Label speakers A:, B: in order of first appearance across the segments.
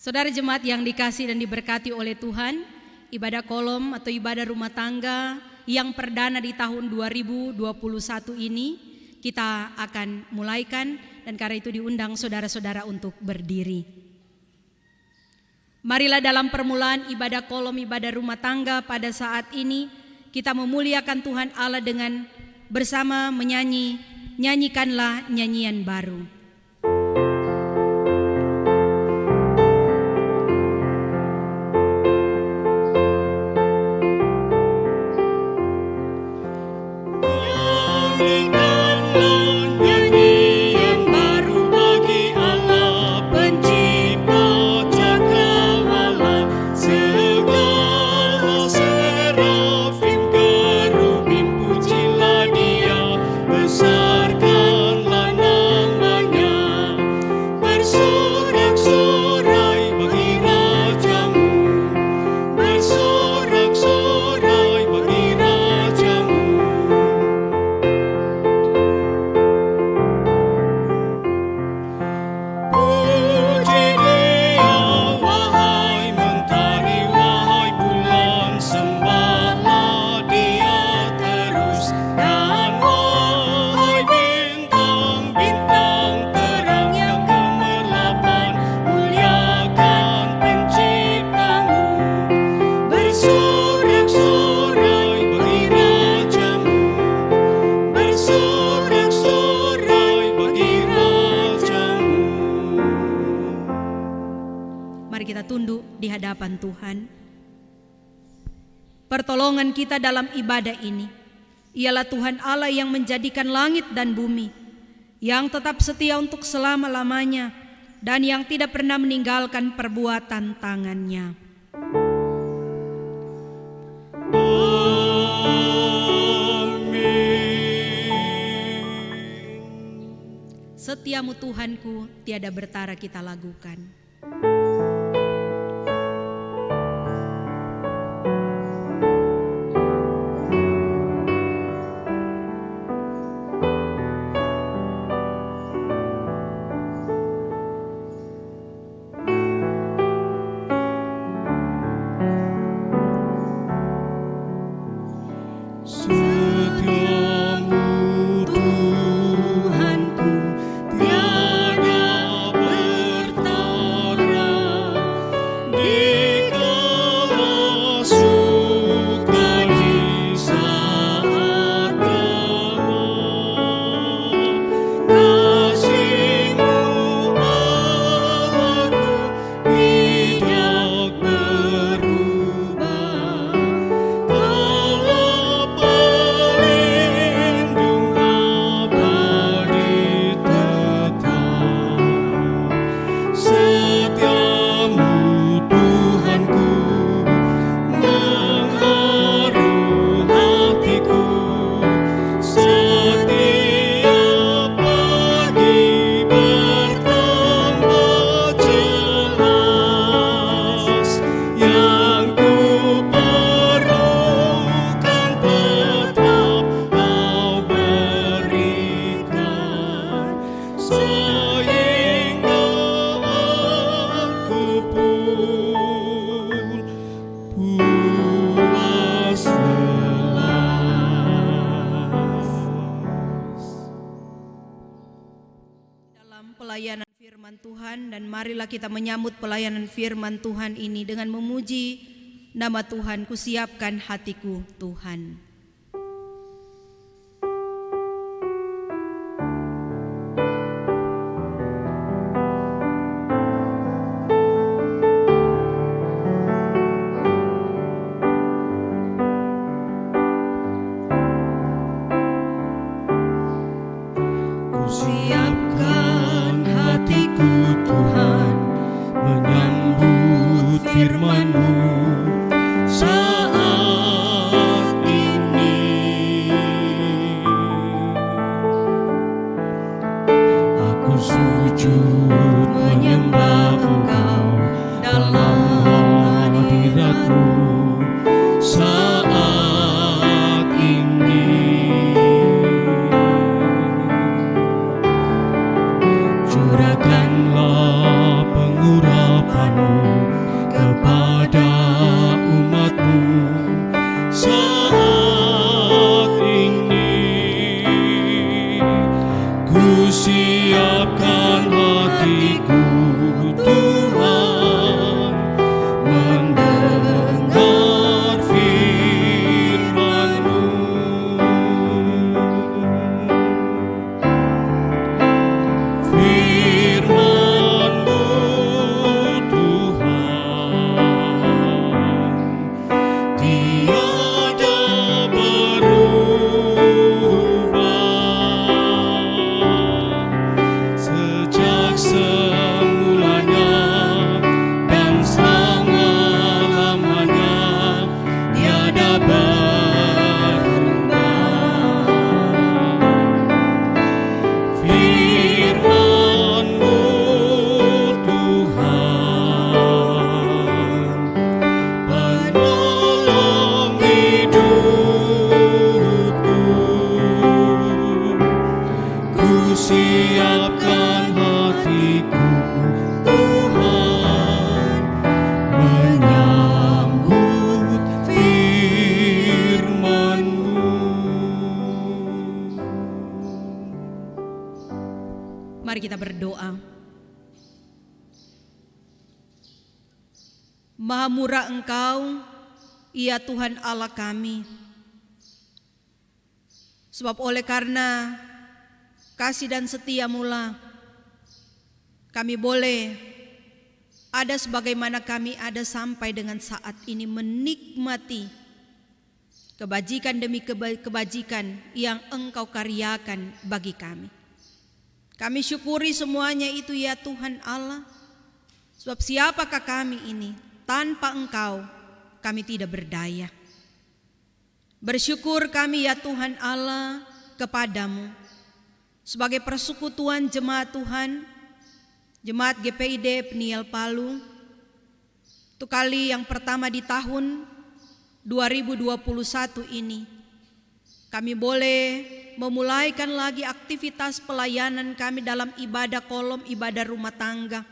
A: Saudara jemaat yang dikasihi dan diberkati oleh Tuhan, ibadah kolom atau ibadah rumah tangga yang perdana di tahun 2021 ini kita akan mulaikan, dan karena itu diundang saudara-saudara untuk berdiri. Marilah dalam permulaan ibadah kolom ibadah rumah tangga pada saat ini kita memuliakan Tuhan Allah dengan bersama menyanyi, nyanyikanlah nyanyian baru. Tuhan, pertolongan kita dalam ibadah ini ialah Tuhan Allah yang menjadikan langit dan bumi, yang tetap setia untuk selama-lamanya dan yang tidak pernah meninggalkan perbuatan tangannya. Amin. Setiamu Tuhanku tiada bertara kita lagukan. Marilah kita menyambut pelayanan firman Tuhan ini dengan memuji nama Tuhan. Kusiapkan hatiku Tuhan.
B: Kusiapkan hatiku Tuhan, menyambut firman-Mu saat ini. Aku sujud menyembah Engkau dalam hadirat-Mu saat ini. Curahkanlah pengurapan-Mu
A: kita berdoa. Maha murah Engkau, ya Tuhan Allah kami. Sebab oleh karena kasih dan setia-Mu lah, kami boleh ada sebagaimana kami ada sampai dengan saat ini menikmati kebajikan demi kebajikan yang Engkau karyakan bagi kami. Kami syukuri semuanya itu ya Tuhan Allah. Sebab siapakah kami ini? Tanpa Engkau kami tidak berdaya. Bersyukur kami ya Tuhan Allah kepada-Mu sebagai persekutuan jemaat Tuhan, Jemaat GPID Peniel Palu, untuk kali yang pertama di tahun 2021 ini, kami boleh memulaikan lagi aktivitas pelayanan kami dalam ibadah kolom, ibadah rumah tangga.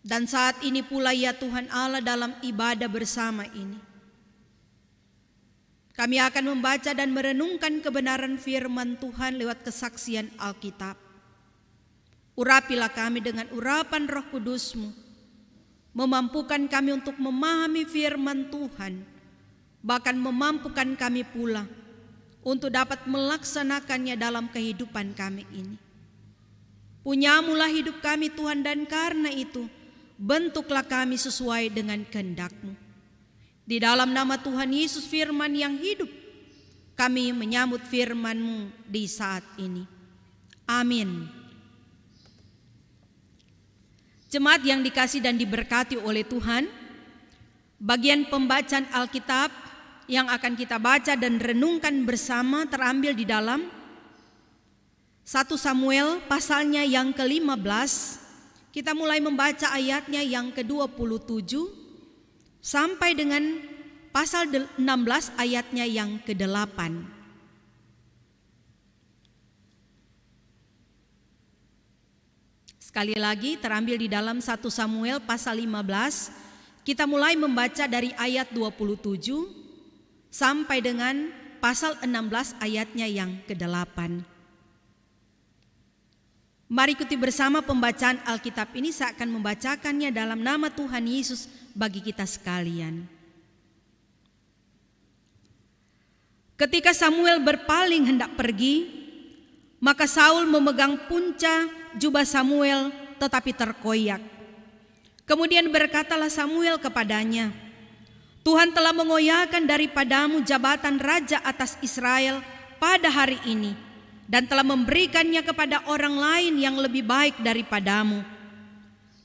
A: Dan saat ini pula ya Tuhan Allah dalam ibadah bersama ini, kami akan membaca dan merenungkan kebenaran firman Tuhan lewat kesaksian Alkitab. Urapilah kami dengan urapan Roh Kudus-Mu, memampukan kami untuk memahami firman Tuhan, bahkan memampukan kami pula untuk dapat melaksanakannya dalam kehidupan kami ini. Punya-Mu lah hidup kami Tuhan, dan karena itu bentuklah kami sesuai dengan kehendak-Mu. Di dalam nama Tuhan Yesus firman yang hidup, kami menyambut firman-Mu di saat ini. Amin. Jemaat yang dikasih dan diberkati oleh Tuhan, bagian pembacaan Alkitab yang akan kita baca dan renungkan bersama terambil di dalam 1 Samuel pasalnya yang ke-15. Kita mulai membaca ayatnya yang ke-27 sampai dengan pasal 16 ayatnya yang ke-8. Sekali lagi terambil di dalam 1 Samuel pasal 15. Kita mulai membaca dari ayat 27 sampai dengan pasal 16 ayatnya yang ke-8. Mari ikuti bersama pembacaan Alkitab ini. Saya akan membacakannya dalam nama Tuhan Yesus bagi kita sekalian. Ketika Samuel berpaling hendak pergi, maka Saul memegang punca jubah Samuel tetapi terkoyak. Kemudian berkatalah Samuel kepadanya, Tuhan telah mengoyakkan daripadamu jabatan raja atas Israel pada hari ini, dan telah memberikannya kepada orang lain yang lebih baik daripadamu.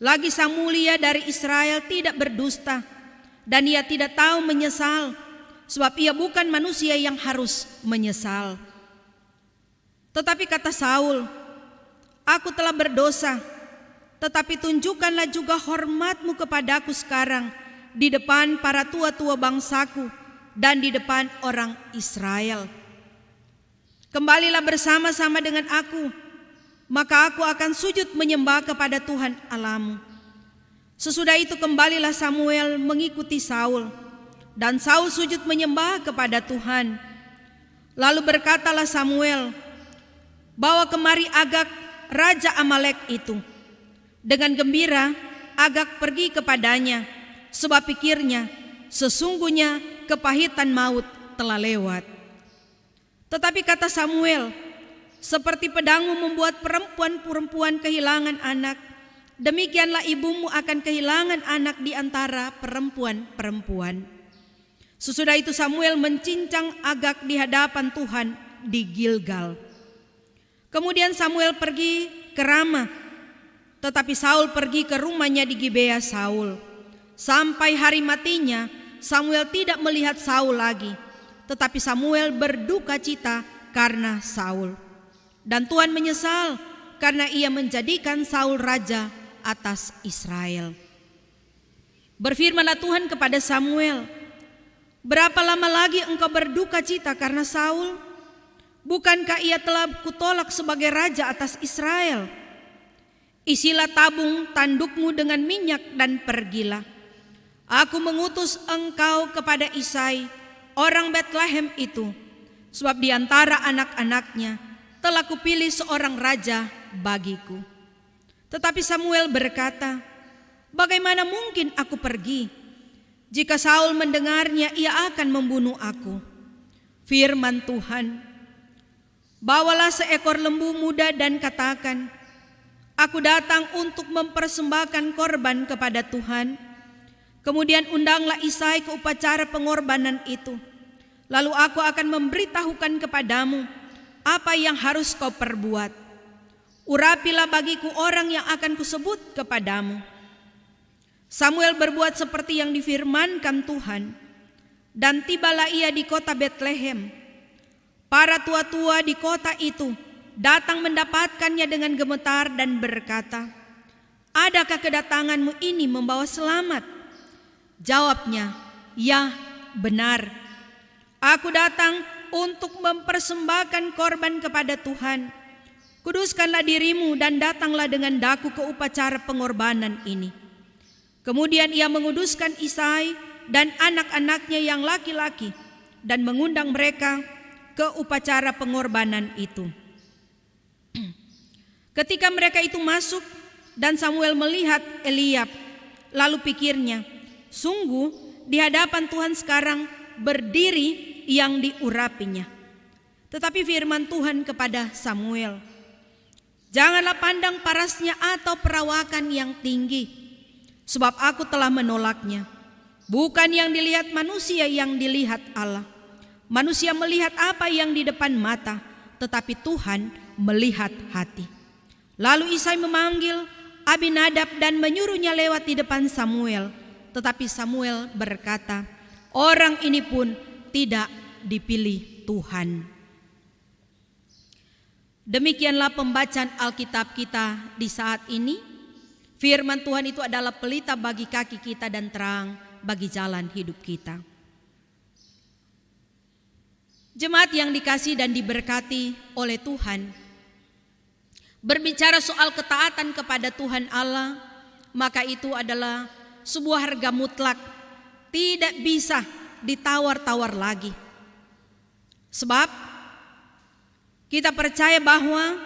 A: Lagi sang mulia dari Israel tidak berdusta, dan ia tidak tahu menyesal, sebab ia bukan manusia yang harus menyesal. Tetapi kata Saul, aku telah berdosa, tetapi tunjukkanlah juga hormat-Mu kepadaku sekarang di depan para tua-tua bangsaku dan di depan orang Israel. Kembalilah bersama-sama dengan aku, maka aku akan sujud menyembah kepada Tuhan Allahmu. Sesudah itu kembalilah Samuel mengikuti Saul, dan Saul sujud menyembah kepada Tuhan. Lalu berkatalah Samuel, bawa kemari Agag, raja Amalek itu. Dengan gembira Agag pergi kepadanya, sebab pikirnya, sesungguhnya kepahitan maut telah lewat. Tetapi kata Samuel, seperti pedangmu membuat perempuan-perempuan kehilangan anak, demikianlah ibumu akan kehilangan anak di antara perempuan-perempuan. Sesudah itu Samuel mencincang Agag di hadapan Tuhan di Gilgal. Kemudian Samuel pergi ke Rama, tetapi Saul pergi ke rumahnya di Gibea Saul. Sampai hari matinya Samuel tidak melihat Saul lagi, tetapi Samuel berduka cita karena Saul. Dan Tuhan menyesal karena ia menjadikan Saul raja atas Israel. Berfirmanlah Tuhan kepada Samuel, berapa lama lagi engkau berduka cita karena Saul? Bukankah ia telah kutolak sebagai raja atas Israel? Isilah tabung tandukmu dengan minyak dan pergilah. Aku mengutus engkau kepada Isai, orang Betlehem itu, sebab di antara anak-anaknya telah kupilih seorang raja bagiku." Tetapi Samuel berkata, "Bagaimana mungkin aku pergi? Jika Saul mendengarnya, ia akan membunuh aku." Firman Tuhan, "Bawalah seekor lembu muda dan katakan, 'Aku datang untuk mempersembahkan korban kepada Tuhan.' Kemudian undanglah Isai ke upacara pengorbanan itu. Lalu aku akan memberitahukan kepadamu apa yang harus kau perbuat. Urapilah bagiku orang yang akan kusebut kepadamu." Samuel berbuat seperti yang difirmankan Tuhan, dan tibalah ia di kota Betlehem. Para tua-tua di kota itu datang mendapatkannya dengan gemetar dan berkata, "Adakah kedatanganmu ini membawa selamat?" Jawabnya, "Ya, benar. Aku datang untuk mempersembahkan korban kepada Tuhan. Kuduskanlah dirimu dan datanglah dengan daku ke upacara pengorbanan ini." Kemudian ia menguduskan Isai dan anak-anaknya yang laki-laki dan mengundang mereka ke upacara pengorbanan itu. Ketika mereka itu masuk dan Samuel melihat Eliab, lalu pikirnya, "Sungguh di hadapan Tuhan sekarang berdiri yang diurapinya." Tetapi firman Tuhan kepada Samuel, "Janganlah pandang parasnya atau perawakan yang tinggi, sebab aku telah menolaknya. Bukan yang dilihat manusia yang dilihat Allah. Manusia melihat apa yang di depan mata, tetapi Tuhan melihat hati." Lalu Isai memanggil Abinadab dan menyuruhnya lewat di depan Samuel. Tetapi Samuel berkata, "Orang ini pun tidak dipilih Tuhan." Demikianlah pembacaan Alkitab kita di saat ini. Firman Tuhan itu adalah pelita bagi kaki kita dan terang bagi jalan hidup kita. Jemaat yang dikasihi dan diberkati oleh Tuhan, berbicara soal ketaatan kepada Tuhan Allah, maka itu adalah sebuah harga mutlak, tidak bisa ditawar-tawar lagi. Sebab kita percaya bahwa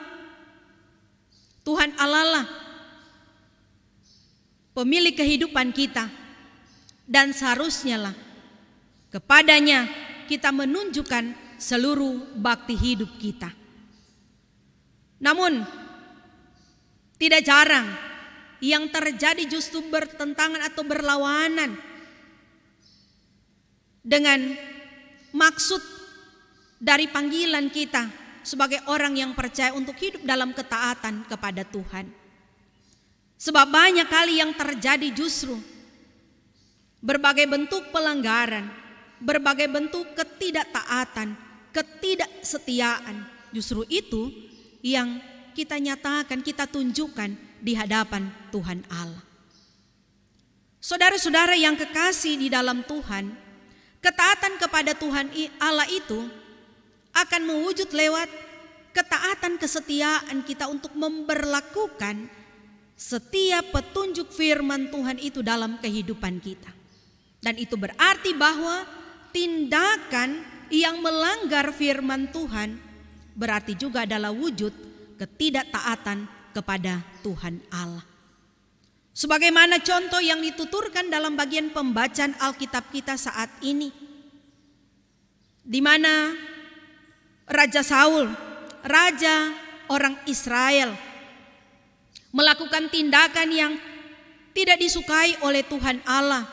A: Tuhan Allah lah pemilik kehidupan kita, dan seharusnya lah kepadanya kita menunjukkan seluruh bakti hidup kita. Namun tidak jarang yang terjadi justru bertentangan atau berlawanan dengan maksud dari panggilan kita sebagai orang yang percaya untuk hidup dalam ketaatan kepada Tuhan. Sebab banyak kali yang terjadi justru berbagai bentuk pelanggaran, berbagai bentuk ketidaktaatan, ketidaksetiaan. Justru itu yang kita nyatakan, kita tunjukkan di hadapan Tuhan Allah. Saudara-saudara yang kekasih di dalam Tuhan, ketaatan kepada Tuhan Allah itu akan mewujud lewat ketaatan kesetiaan kita untuk memberlakukan setiap petunjuk firman Tuhan itu dalam kehidupan kita. Dan itu berarti bahwa tindakan yang melanggar firman Tuhan berarti juga adalah wujud ketidaktaatan kepada Tuhan Allah. Sebagaimana contoh yang dituturkan dalam bagian pembacaan Alkitab kita saat ini, di mana Raja Saul, raja orang Israel, melakukan tindakan yang tidak disukai oleh Tuhan Allah,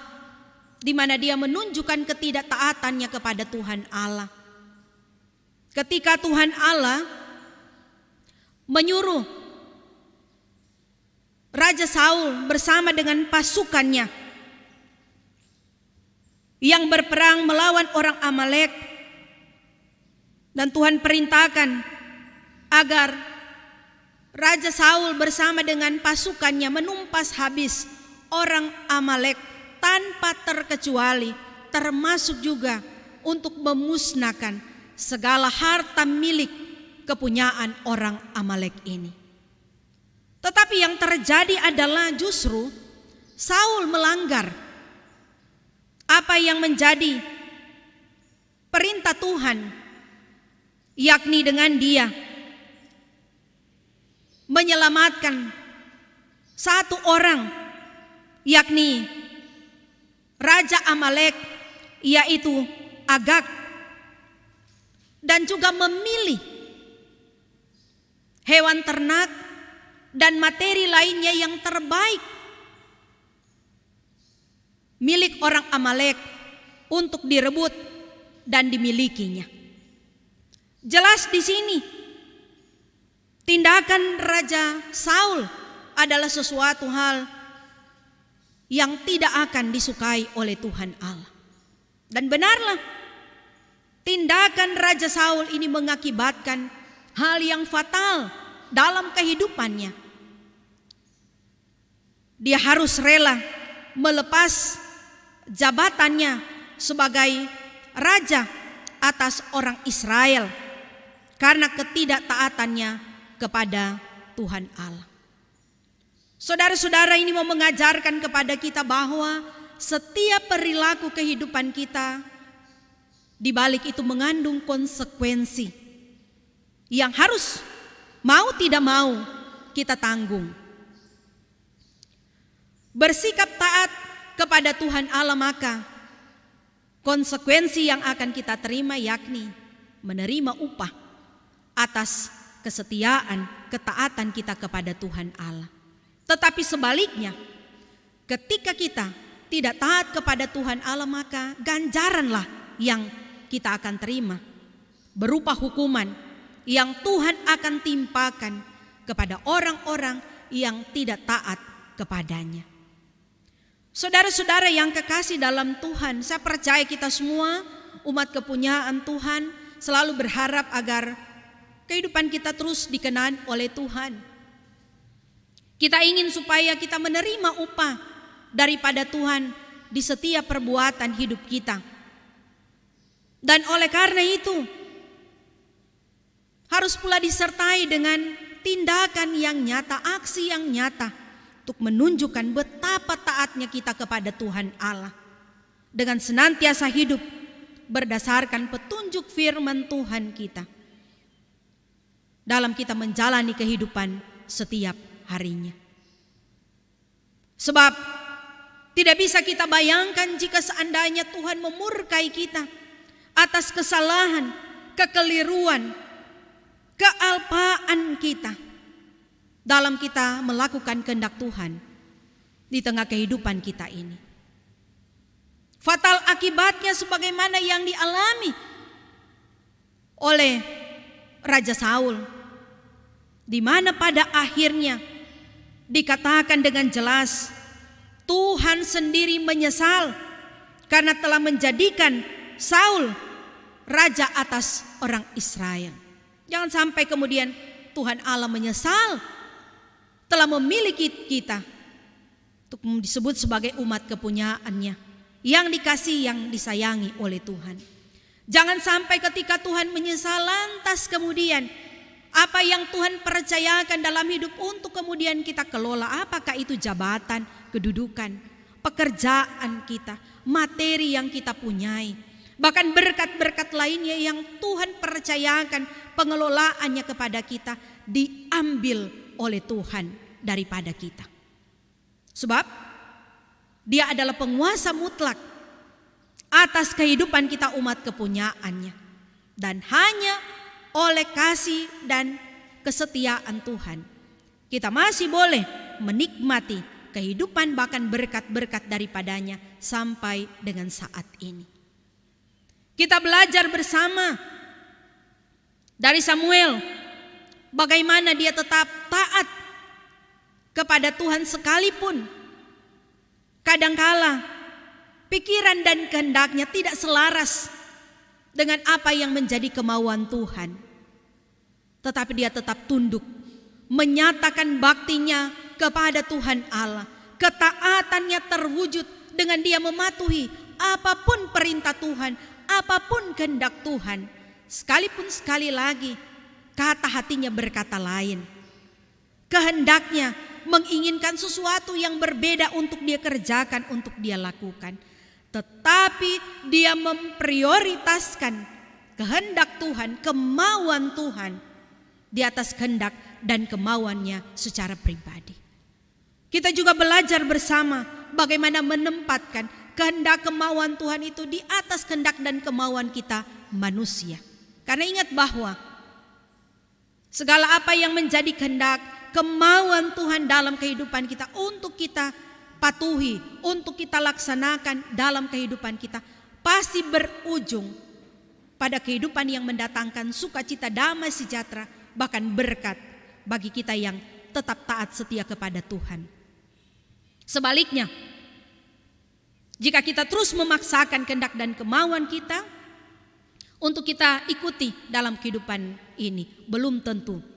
A: di mana dia menunjukkan ketidaktaatannya kepada Tuhan Allah. Ketika Tuhan Allah menyuruh Raja Saul bersama dengan pasukannya yang berperang melawan orang Amalek, dan Tuhan perintahkan agar Raja Saul bersama dengan pasukannya menumpas habis orang Amalek tanpa terkecuali, termasuk juga untuk memusnahkan segala harta milik kepunyaan orang Amalek ini. Tetapi yang terjadi adalah justru Saul melanggar apa yang menjadi perintah Tuhan, yakni dengan dia menyelamatkan satu orang, yakni Raja Amalek, yaitu Agag, dan juga memilih hewan ternak dan materi lainnya yang terbaik milik orang Amalek untuk direbut dan dimilikinya. Jelas di sini tindakan Raja Saul adalah sesuatu hal yang tidak akan disukai oleh Tuhan Allah. Dan benarlah tindakan Raja Saul ini mengakibatkan hal yang fatal dalam kehidupannya. Dia harus rela melepas jabatannya sebagai raja atas orang Israel karena ketidaktaatannya kepada Tuhan Allah. Saudara-saudara, ini mau mengajarkan kepada kita bahwa setiap perilaku kehidupan kita di balik itu mengandung konsekuensi yang harus mau tidak mau kita tanggung. Bersikap taat kepada Tuhan Allah, maka konsekuensi yang akan kita terima yakni menerima upah atas kesetiaan, ketaatan kita kepada Tuhan Allah. Tetapi sebaliknya, ketika kita tidak taat kepada Tuhan Allah, maka ganjaranlah yang kita akan terima berupa hukuman yang Tuhan akan timpakan kepada orang-orang yang tidak taat kepadanya. Saudara-saudara yang kekasih dalam Tuhan, saya percaya kita semua umat kepunyaan Tuhan selalu berharap agar kehidupan kita terus dikenan oleh Tuhan. Kita ingin supaya kita menerima upah daripada Tuhan di setiap perbuatan hidup kita. Dan oleh karena itu harus pula disertai dengan tindakan yang nyata, aksi yang nyata untuk menunjukkan betapa taatnya kita kepada Tuhan Allah dengan senantiasa hidup berdasarkan petunjuk firman Tuhan kita dalam kita menjalani kehidupan setiap harinya. Sebab tidak bisa kita bayangkan jika seandainya Tuhan memurkai kita atas kesalahan, kekeliruan, kealpaan kita dalam kita melakukan kehendak Tuhan di tengah kehidupan kita ini. Fatal akibatnya sebagaimana yang dialami oleh Raja Saul, di mana pada akhirnya dikatakan dengan jelas Tuhan sendiri menyesal karena telah menjadikan Saul raja atas orang Israel. Jangan sampai kemudian Tuhan Allah menyesal telah memiliki kita untuk disebut sebagai umat kepunyaannya yang dikasihi, yang disayangi oleh Tuhan. Jangan sampai ketika Tuhan menyesal lantas kemudian apa yang Tuhan percayakan dalam hidup untuk kemudian kita kelola, apakah itu jabatan, kedudukan, pekerjaan kita, materi yang kita punyai, bahkan berkat-berkat lainnya yang Tuhan percayakan pengelolaannya kepada kita diambil oleh Tuhan daripada kita. Sebab Dia adalah penguasa mutlak atas kehidupan kita umat kepunyaannya. Dan hanya oleh kasih dan kesetiaan Tuhan kita masih boleh menikmati kehidupan bahkan berkat-berkat daripadanya sampai dengan saat ini. Kita belajar bersama dari Samuel bagaimana dia tetap taat kepada Tuhan sekalipun kadangkala pikiran dan kehendaknya tidak selaras dengan apa yang menjadi kemauan Tuhan. Tetapi dia tetap tunduk, menyatakan baktinya kepada Tuhan Allah. Ketaatannya terwujud dengan dia mematuhi apapun perintah Tuhan, apapun kehendak Tuhan. Sekalipun sekali lagi kata hatinya berkata lain. Kehendaknya menginginkan sesuatu yang berbeda untuk dia kerjakan, untuk dia lakukan. Tetapi dia memprioritaskan kehendak Tuhan, kemauan Tuhan di atas kehendak dan kemauannya secara pribadi. Kita juga belajar bersama bagaimana menempatkan kehendak kemauan Tuhan itu di atas kehendak dan kemauan kita manusia. Karena ingat bahwa segala apa yang menjadi kehendak kemauan Tuhan dalam kehidupan kita untuk kita patuhi, untuk kita laksanakan dalam kehidupan kita, pasti berujung pada kehidupan yang mendatangkan sukacita, damai sejahtera, bahkan berkat bagi kita yang tetap taat setia kepada Tuhan. Sebaliknya, jika kita terus memaksakan kehendak dan kemauan kita untuk kita ikuti dalam kehidupan ini, belum tentu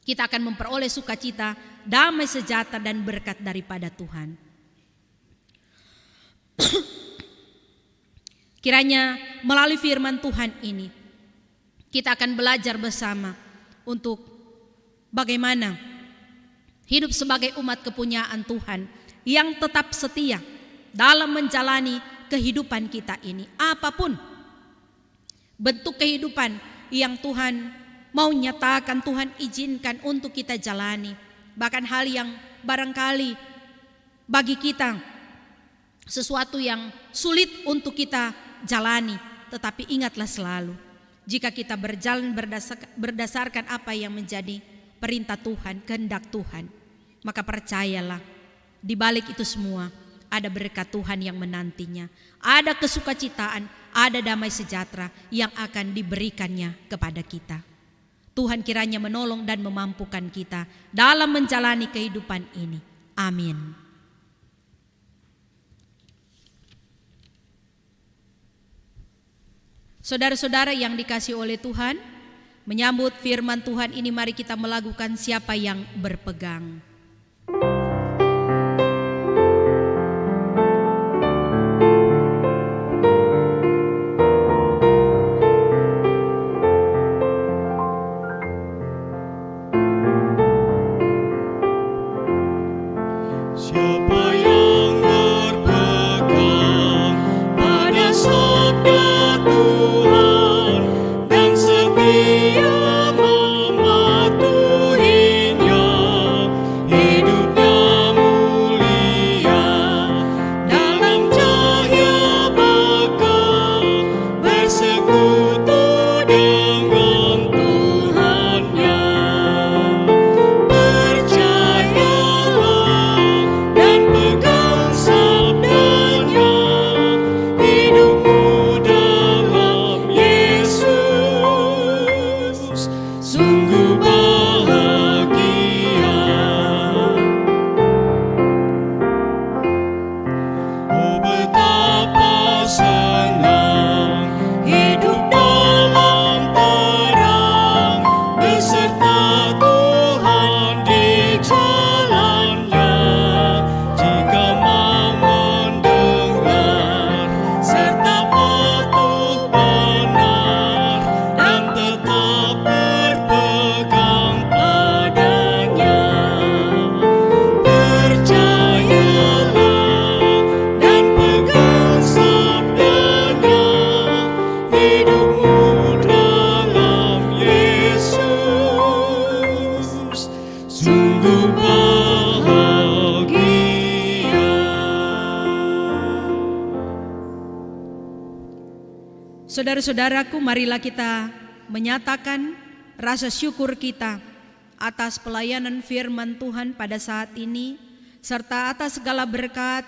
A: kita akan memperoleh sukacita, damai sejahtera dan berkat daripada Tuhan. Kiranya melalui firman Tuhan ini kita akan belajar bersama untuk bagaimana hidup sebagai umat kepunyaan Tuhan yang tetap setia dalam menjalani kehidupan kita ini. Apapun bentuk kehidupan yang Tuhan mau nyatakan, Tuhan izinkan untuk kita jalani. Bahkan hal yang barangkali bagi kita sesuatu yang sulit untuk kita jalani. Tetapi ingatlah selalu, jika kita berjalan berdasarkan apa yang menjadi perintah Tuhan, kehendak Tuhan, maka percayalah di balik itu semua ada berkat Tuhan yang menantinya. Ada kesukacitaan, ada damai sejahtera yang akan diberikannya kepada kita. Tuhan kiranya menolong dan memampukan kita dalam menjalani kehidupan ini. Amin. Saudara-saudara yang dikasihi oleh Tuhan, menyambut firman Tuhan ini mari kita melakukan siapa yang berpegang.
B: Siapa yang berpegang pada sabda Tuhan dan setia mematuhinya, hidupnya mulia dalam cahaya bakal bersekutu dengan Tuhannya.
A: Saudara-saudaraku, marilah kita menyatakan rasa syukur kita atas pelayanan firman Tuhan pada saat ini, serta atas segala berkat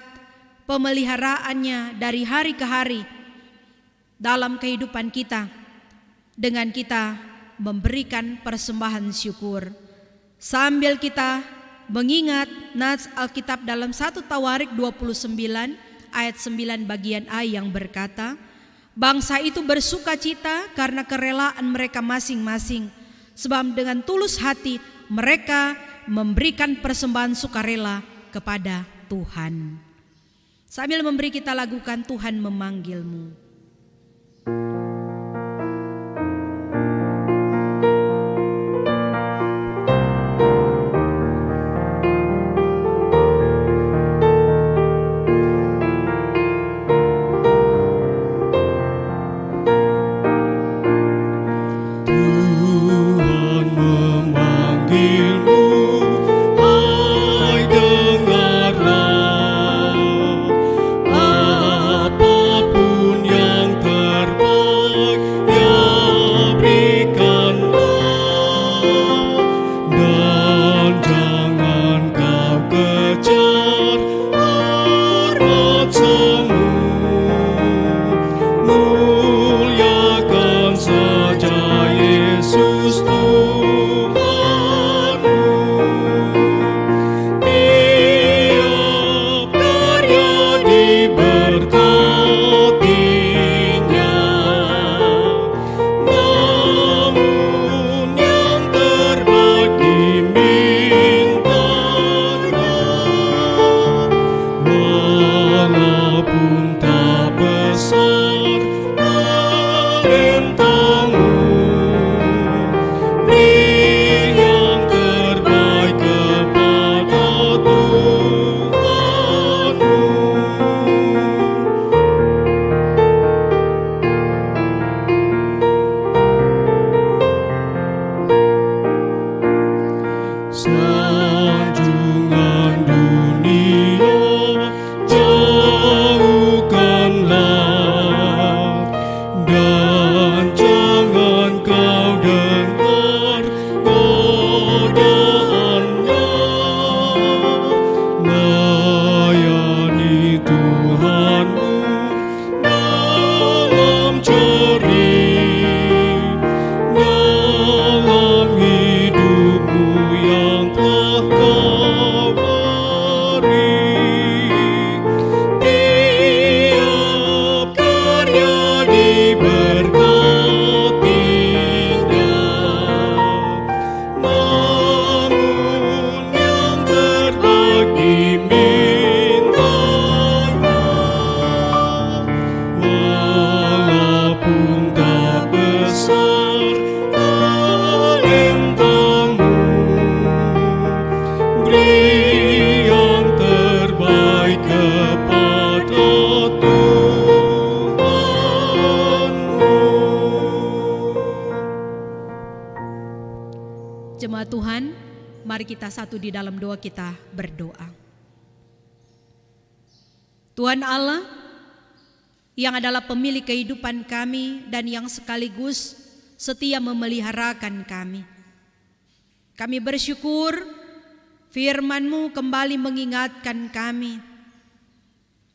A: pemeliharaannya dari hari ke hari dalam kehidupan kita, dengan kita memberikan persembahan syukur. Sambil kita mengingat nats Alkitab dalam 1 Tawarik 29 ayat 9 bagian A yang berkata, bangsa itu bersukacita karena kerelaan mereka masing-masing, sebab dengan tulus hati mereka memberikan persembahan sukarela kepada Tuhan. Sambil memberi kita lagukan Tuhan memanggilmu.
B: Tuhan memanggil
A: mari kita satu di dalam doa, kita berdoa. Tuhan Allah yang adalah pemilik kehidupan kami dan yang sekaligus setia memeliharakan kami. Kami bersyukur firman-Mu kembali mengingatkan kami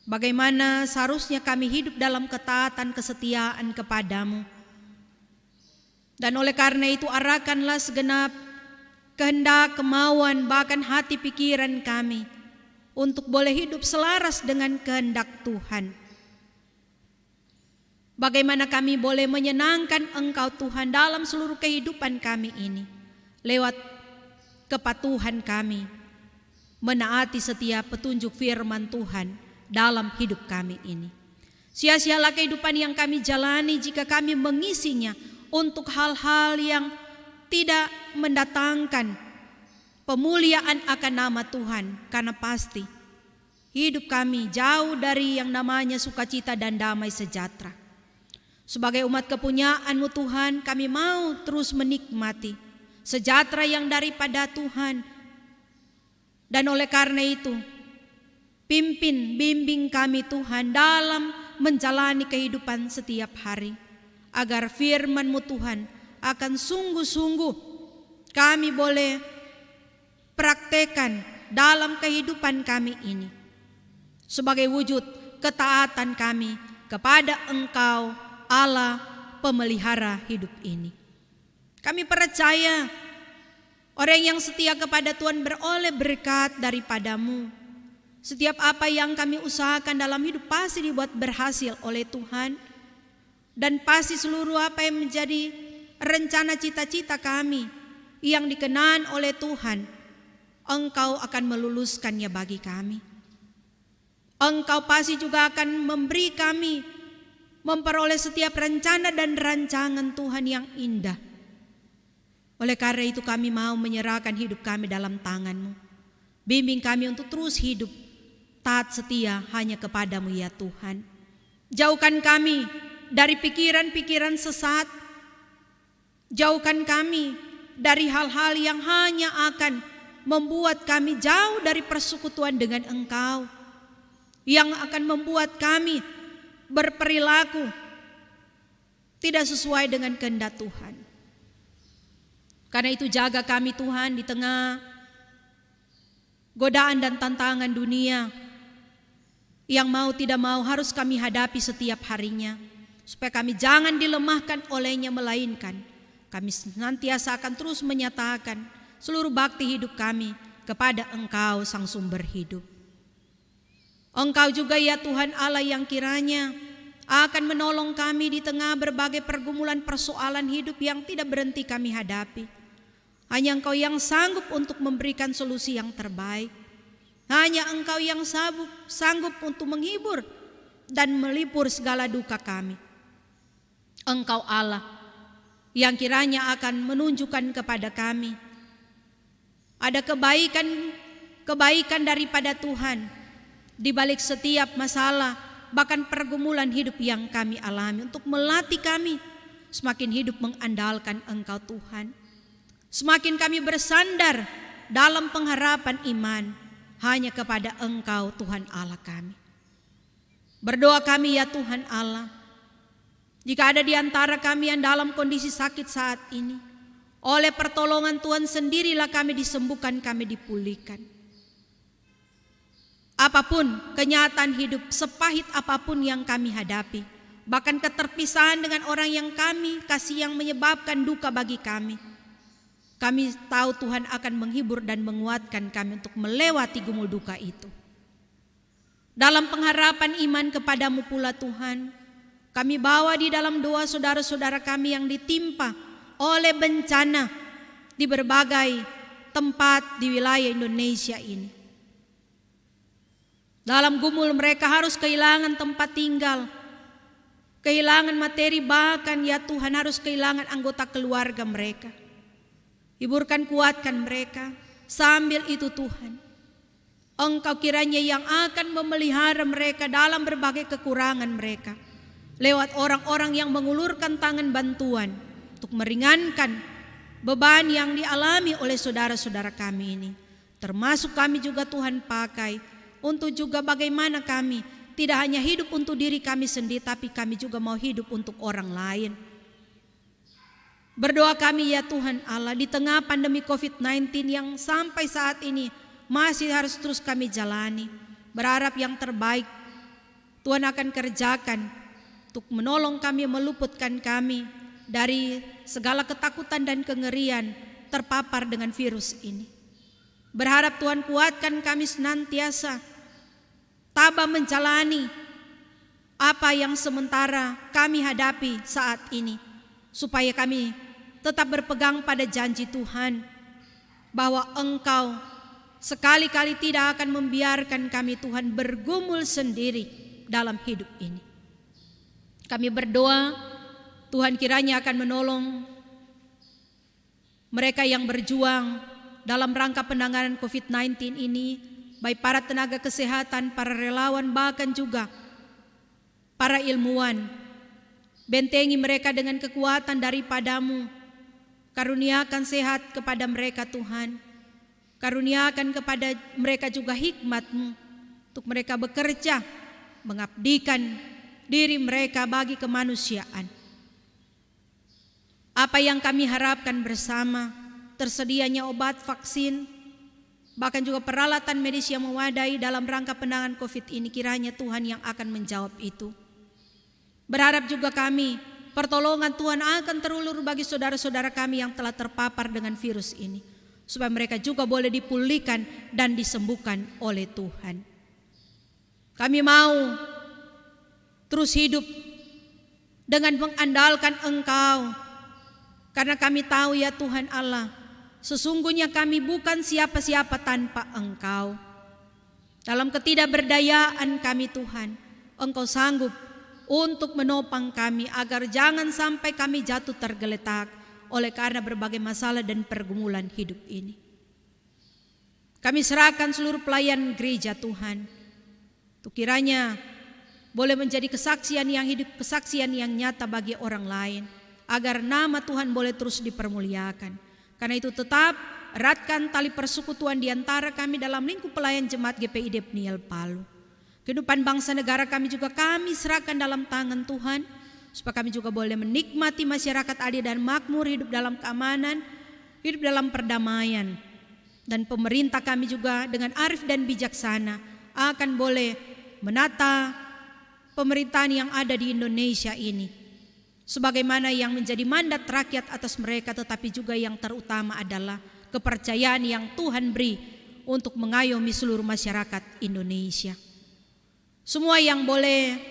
A: bagaimana seharusnya kami hidup dalam ketaatan kesetiaan kepadamu. Dan oleh karena itu arahkanlah segenap kehendak, kemauan, bahkan hati pikiran kami untuk boleh hidup selaras dengan kehendak Tuhan. Bagaimana kami boleh menyenangkan Engkau Tuhan dalam seluruh kehidupan kami ini, lewat kepatuhan kami, menaati setiap petunjuk firman Tuhan dalam hidup kami ini. Sia-sialah kehidupan yang kami jalani jika kami mengisinya untuk hal-hal yang tidak mendatangkan pemuliaan akan nama Tuhan, karena pasti hidup kami jauh dari yang namanya sukacita dan damai sejahtera. Sebagai umat kepunyaan-Mu Tuhan, kami mau terus menikmati sejahtera yang daripada Tuhan. Dan oleh karena itu, pimpin, bimbing kami Tuhan dalam menjalani kehidupan setiap hari, agar firman-Mu Tuhan akan sungguh-sungguh kami boleh praktekan dalam kehidupan kami ini, sebagai wujud ketaatan kami kepada Engkau Allah pemelihara hidup ini. Kami percaya orang yang setia kepada Tuhan beroleh berkat daripada-Mu. Setiap apa yang kami usahakan dalam hidup pasti dibuat berhasil oleh Tuhan. Dan pasti seluruh apa yang menjadi rencana cita-cita kami yang dikenan oleh Tuhan, Engkau akan meluluskannya bagi kami. Engkau pasti juga akan memberi kami memperoleh setiap rencana dan rancangan Tuhan yang indah. Oleh karena itu kami mau menyerahkan hidup kami dalam tangan-Mu. Bimbing kami untuk terus hidup taat setia hanya kepada-Mu ya Tuhan. Jauhkan kami dari pikiran-pikiran sesat. Jauhkan kami dari hal-hal yang hanya akan membuat kami jauh dari persekutuan dengan Engkau, yang akan membuat kami berperilaku tidak sesuai dengan kehendak Tuhan. Karena itu jaga kami Tuhan di tengah godaan dan tantangan dunia yang mau tidak mau harus kami hadapi setiap harinya, supaya kami jangan dilemahkan olehnya, melainkan kami senantiasa akan terus menyatakan seluruh bakti hidup kami kepada Engkau Sang Sumber Hidup. Engkau juga ya Tuhan Allah yang kiranya akan menolong kami di tengah berbagai pergumulan persoalan hidup yang tidak berhenti kami hadapi. Hanya Engkau yang sanggup untuk memberikan solusi yang terbaik. Hanya Engkau yang sanggup untuk menghibur dan melipur segala duka kami. Engkau Allah yang kiranya akan menunjukkan kepada kami ada kebaikan daripada Tuhan di balik setiap masalah, bahkan pergumulan hidup yang kami alami, untuk melatih kami semakin hidup mengandalkan Engkau Tuhan. Semakin kami bersandar dalam pengharapan iman hanya kepada Engkau Tuhan Allah kami. Berdoa kami ya Tuhan Allah, jika ada di antara kami yang dalam kondisi sakit saat ini, oleh pertolongan Tuhan sendirilah kami disembuhkan, kami dipulihkan. Apapun kenyataan hidup, sepahit apapun yang kami hadapi, bahkan keterpisahan dengan orang yang kami kasih yang menyebabkan duka bagi kami, kami tahu Tuhan akan menghibur dan menguatkan kami untuk melewati gumul duka itu. Dalam pengharapan iman kepada-Mu pula Tuhan, kami bawa di dalam doa saudara-saudara kami yang ditimpa oleh bencana di berbagai tempat di wilayah Indonesia ini. Dalam gumul mereka harus kehilangan tempat tinggal, kehilangan materi, bahkan ya Tuhan harus kehilangan anggota keluarga mereka. Hiburkan, kuatkan mereka. Sambil itu Tuhan, Engkau kiranya yang akan memelihara mereka dalam berbagai kekurangan mereka, lewat orang-orang yang mengulurkan tangan bantuan untuk meringankan beban yang dialami oleh saudara-saudara kami ini. Termasuk kami juga Tuhan pakai untuk juga bagaimana kami tidak hanya hidup untuk diri kami sendiri, tapi kami juga mau hidup untuk orang lain. Berdoa kami ya Tuhan Allah, di tengah pandemi COVID-19 yang sampai saat ini masih harus terus kami jalani, berharap yang terbaik Tuhan akan kerjakan untuk menolong kami, meluputkan kami dari segala ketakutan dan kengerian terpapar dengan virus ini. Berharap Tuhan kuatkan kami senantiasa tabah menjalani apa yang sementara kami hadapi saat ini, supaya kami tetap berpegang pada janji Tuhan bahwa Engkau sekali-kali tidak akan membiarkan kami Tuhan bergumul sendiri dalam hidup ini. Kami berdoa Tuhan kiranya akan menolong mereka yang berjuang dalam rangka penanganan COVID-19 ini, baik para tenaga kesehatan, para relawan, bahkan juga para ilmuwan. Bentengi mereka dengan kekuatan daripada-Mu. Karuniakan sehat kepada mereka Tuhan. Karuniakan kepada mereka juga hikmat-Mu untuk mereka bekerja, mengabdikan diri mereka bagi kemanusiaan. Apa yang kami harapkan bersama, tersedianya obat, vaksin, bahkan juga peralatan medis yang memadai dalam rangka penanganan COVID ini, kiranya Tuhan yang akan menjawab itu. Berharap juga kami, pertolongan Tuhan akan terulur bagi saudara-saudara kami yang telah terpapar dengan virus ini, supaya mereka juga boleh dipulihkan dan disembuhkan oleh Tuhan. Kami mau terus hidup dengan mengandalkan Engkau, karena kami tahu ya Tuhan Allah, sesungguhnya kami bukan siapa-siapa tanpa Engkau. Dalam ketidakberdayaan kami Tuhan, Engkau sanggup untuk menopang kami agar jangan sampai kami jatuh tergeletak oleh karena berbagai masalah dan pergumulan hidup ini. Kami serahkan seluruh pelayan gereja Tuhan, untuk kiranya boleh menjadi kesaksian yang hidup, kesaksian yang nyata bagi orang lain, agar nama Tuhan boleh terus dipermuliakan. Karena itu tetap eratkan tali persekutuan di antara kami dalam lingkup pelayan jemaat GPID Peniel Palu. Kehidupan bangsa negara kami juga kami serahkan dalam tangan Tuhan, supaya kami juga boleh menikmati masyarakat adil dan makmur, hidup dalam keamanan, hidup dalam perdamaian. Dan pemerintah kami juga dengan arif dan bijaksana akan boleh menata pemerintahan yang ada di Indonesia ini sebagaimana yang menjadi mandat rakyat atas mereka, tetapi juga yang terutama adalah kepercayaan yang Tuhan beri untuk mengayomi seluruh masyarakat Indonesia. Semua yang boleh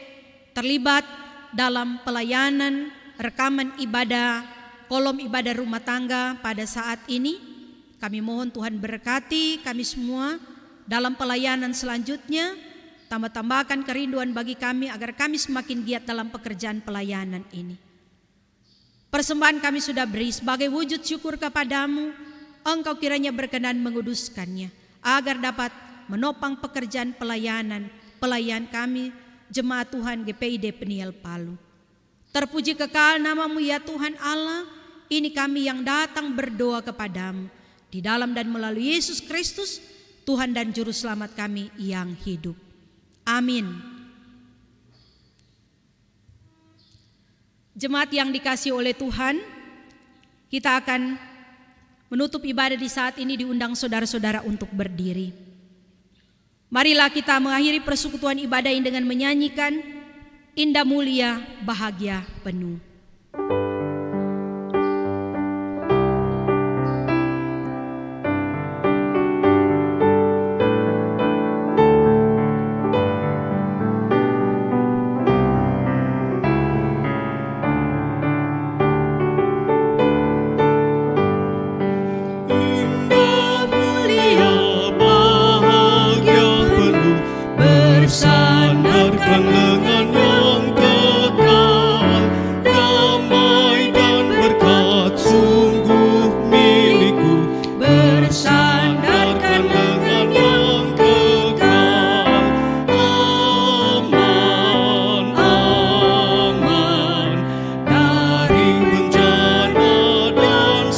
A: terlibat dalam pelayanan, rekaman ibadah, kolom ibadah rumah tangga pada saat ini, kami mohon Tuhan berkati kami semua dalam pelayanan selanjutnya, tambah-tambahkan kerinduan bagi kami agar kami semakin giat dalam pekerjaan pelayanan ini. Persembahan kami sudah beri sebagai wujud syukur kepadamu, Engkau kiranya berkenan menguduskannya, agar dapat menopang pekerjaan pelayan kami, jemaat Tuhan GPID Peniel Palu. Terpuji kekal nama-Mu ya Tuhan Allah, ini kami yang datang berdoa kepadamu, di dalam dan melalui Yesus Kristus, Tuhan dan Juru Selamat kami yang hidup. Amin. Jemaat yang dikasihi oleh Tuhan, kita akan menutup ibadah di saat ini, diundang saudara-saudara untuk berdiri. Marilah kita mengakhiri persekutuan ibadah ini dengan menyanyikan Indah Mulia Bahagia Penuh.
B: Sandarkan lengan yang kekal, damai dan berkat sungguh milikku. Bersandarkan lengan yang kekal, aman, aman dari bencana dan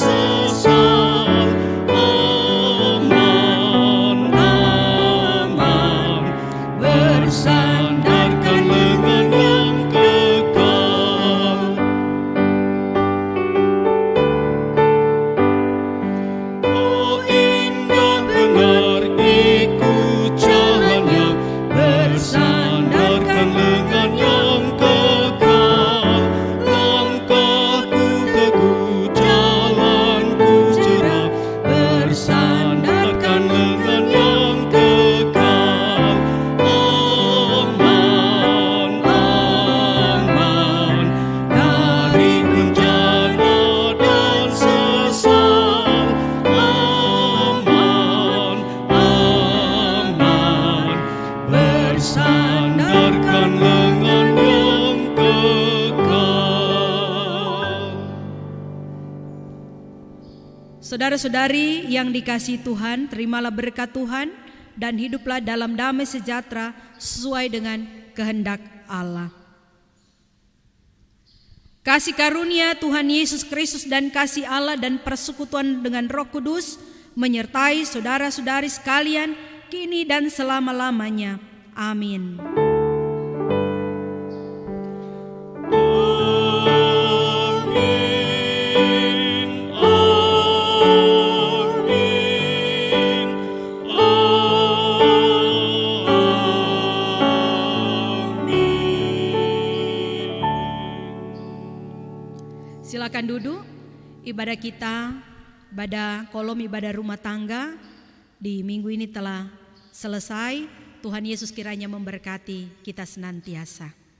A: Saudara-saudari yang dikasihi Tuhan, terimalah berkat Tuhan dan hiduplah dalam damai sejahtera sesuai dengan kehendak Allah. Kasih karunia Tuhan Yesus Kristus dan kasih Allah dan persekutuan dengan Roh Kudus menyertai saudara-saudari sekalian kini dan selama-lamanya. Amin. Silakan duduk. Ibadah kita pada kolom ibadah rumah tangga di minggu ini telah selesai. Tuhan Yesus kiranya memberkati kita senantiasa.